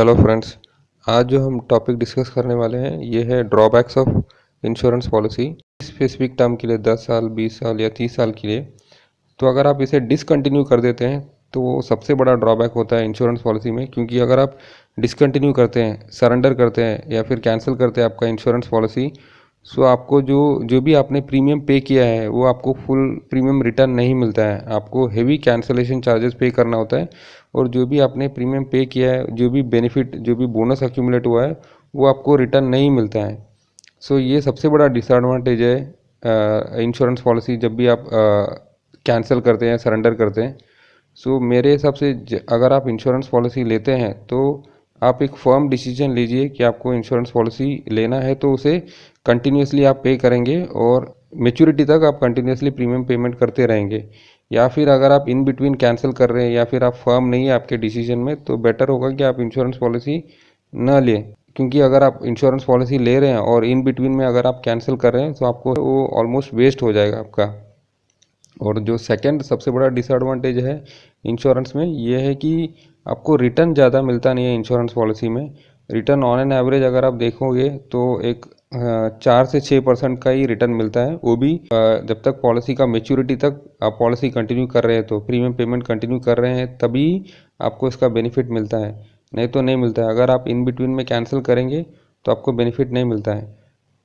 Hello friends. आज जो हम टॉपिक डिस्कस करने वाले हैं ये है drawbacks of insurance policy specific term के लिए 10 साल 20 साल या 30 साल के लिए। तो अगर आप इसे डिसकंटिन्यू कर देते हैं तो वो सबसे बड़ा ड्रॉबैक होता है इंश्योरेंस पॉलिसी में, क्योंकि अगर आप डिसकंटिन्यू करते हैं, सरेंडर करते हैं या फिर कैंसिल करते हैं आपका इंश्योरेंस पॉलिसी, सो आपको जो जो भी आपने प्रीमियम पे किया है वो आपको फुल प्रीमियम रिटर्न नहीं मिलता है। आपको हेवी कैंसलेशन चार्जेस पे करना होता है और जो भी आपने प्रीमियम पे किया है, जो भी बेनिफिट, जो भी बोनस एक्यूमुलेट हुआ है वो आपको रिटर्न नहीं मिलता है। सो ये सबसे बड़ा डिसएडवांटेज है इंश्योरेंस पॉलिसी जब भी आप कैंसिल करते हैं, सरेंडर करते हैं। सो मेरे हिसाब से अगर आप इंश्योरेंस पॉलिसी लेते हैं तो आप एक फर्म डिसीजन लीजिए कि आपको इंश्योरेंस पॉलिसी लेना है, तो उसे कंटिन्यूसली आप पे करेंगे और मेच्योरिटी तक आप कंटिन्यूसली प्रीमियम पेमेंट करते रहेंगे। या फिर अगर आप इन बिटवीन कैंसिल कर रहे हैं या फिर आप फर्म नहीं है आपके डिसीजन में, तो बेटर होगा कि आप इंश्योरेंस पॉलिसी न लें। क्योंकि अगर आप इंश्योरेंस पॉलिसी ले रहे हैं और इन बिटवीन में अगर आप कैंसिल कर रहे हैं तो आपको वो ऑलमोस्ट वेस्ट हो जाएगा आपका। और जो सेकंड सबसे बड़ा डिसएडवांटेज है इंश्योरेंस में ये है कि आपको रिटर्न ज़्यादा मिलता नहीं है इंश्योरेंस पॉलिसी में। रिटर्न ऑन एन एवरेज अगर आप देखोगे तो एक 4 से 6% का ही रिटर्न मिलता है, वो भी जब तक पॉलिसी का मेच्योरिटी तक आप पॉलिसी कंटिन्यू कर रहे हैं, तो प्रीमियम पेमेंट कंटिन्यू कर रहे हैं तभी आपको इसका बेनिफिट मिलता है, नहीं तो नहीं मिलता है। अगर आप इन बिटवीन में कैंसिल करेंगे तो आपको बेनिफिट नहीं मिलता है।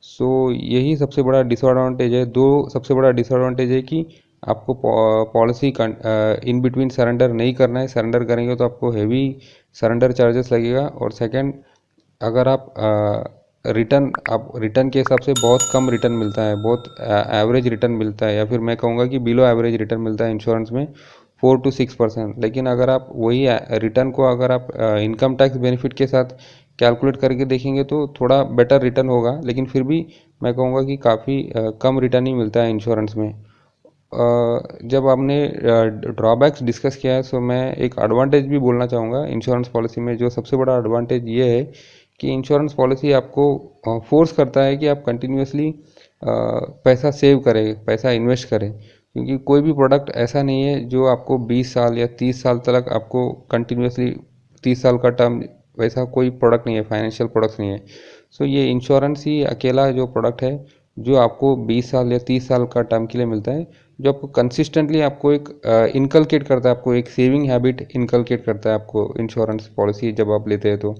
सो यही सबसे बड़ा डिसएडवांटेज है। दो सबसे बड़ा डिसएडवांटेज है कि आपको पॉलिसी इन बिटवीन सरेंडर नहीं करना है। सरेंडर करेंगे तो आपको हेवी सरेंडर चार्जेस लगेगा। और सेकंड, अगर आप रिटर्न के हिसाब से बहुत कम रिटर्न मिलता है, बहुत एवरेज रिटर्न मिलता है, या फिर मैं कहूँगा कि बिलो एवरेज रिटर्न मिलता है इंश्योरेंस में 4 to 6%। लेकिन अगर आप वही रिटर्न को अगर आप इनकम टैक्स बेनिफिट के साथ कैलकुलेट करके देखेंगे तो थोड़ा बेटर रिटर्न होगा, लेकिन फिर भी मैं कहूँगा कि काफ़ी कम रिटर्न ही मिलता है इंश्योरेंस में। जब आपने ड्रॉबैक्स डिस्कस किया है, सो मैं एक एडवांटेज भी बोलना चाहूँगा इंश्योरेंस पॉलिसी में। जो सबसे बड़ा एडवांटेज ये है कि इंश्योरेंस पॉलिसी आपको फोर्स करता है कि आप कंटिन्यूसली पैसा सेव करें, पैसा इन्वेस्ट करें। क्योंकि कोई भी प्रोडक्ट ऐसा नहीं है जो आपको 20 साल या 30 साल तक आपको कंटिन्यूसली 30 साल का टर्म, वैसा कोई प्रोडक्ट नहीं है, फाइनेंशियल प्रोडक्ट्स नहीं है। सो ये इंश्योरेंस ही अकेला जो प्रोडक्ट है जो आपको 20 साल या 30 साल का टर्म के लिए मिलता है, जो आपको कंसिस्टेंटली आपको एक इनकलकेट करता है, आपको एक सेविंग हैबिट इनकलकेट करता है आपको इंश्योरेंस पॉलिसी जब आप लेते हैं तो।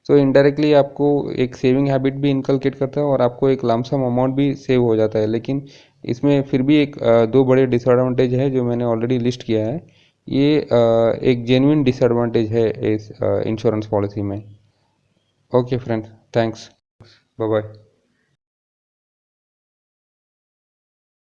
सो इनडायरेक्टली आपको एक सेविंग हैबिट भी इनकलकेट करता है और आपको एक लमसम अमाउंट भी सेव हो जाता है। लेकिन इसमें फिर भी एक दो बड़े डिसएडवांटेज है जो मैंने ऑलरेडी लिस्ट किया है। ये एक जेन्युइन डिसएडवांटेज है इस इंश्योरेंस पॉलिसी में। Okay friends, thanks, bye bye.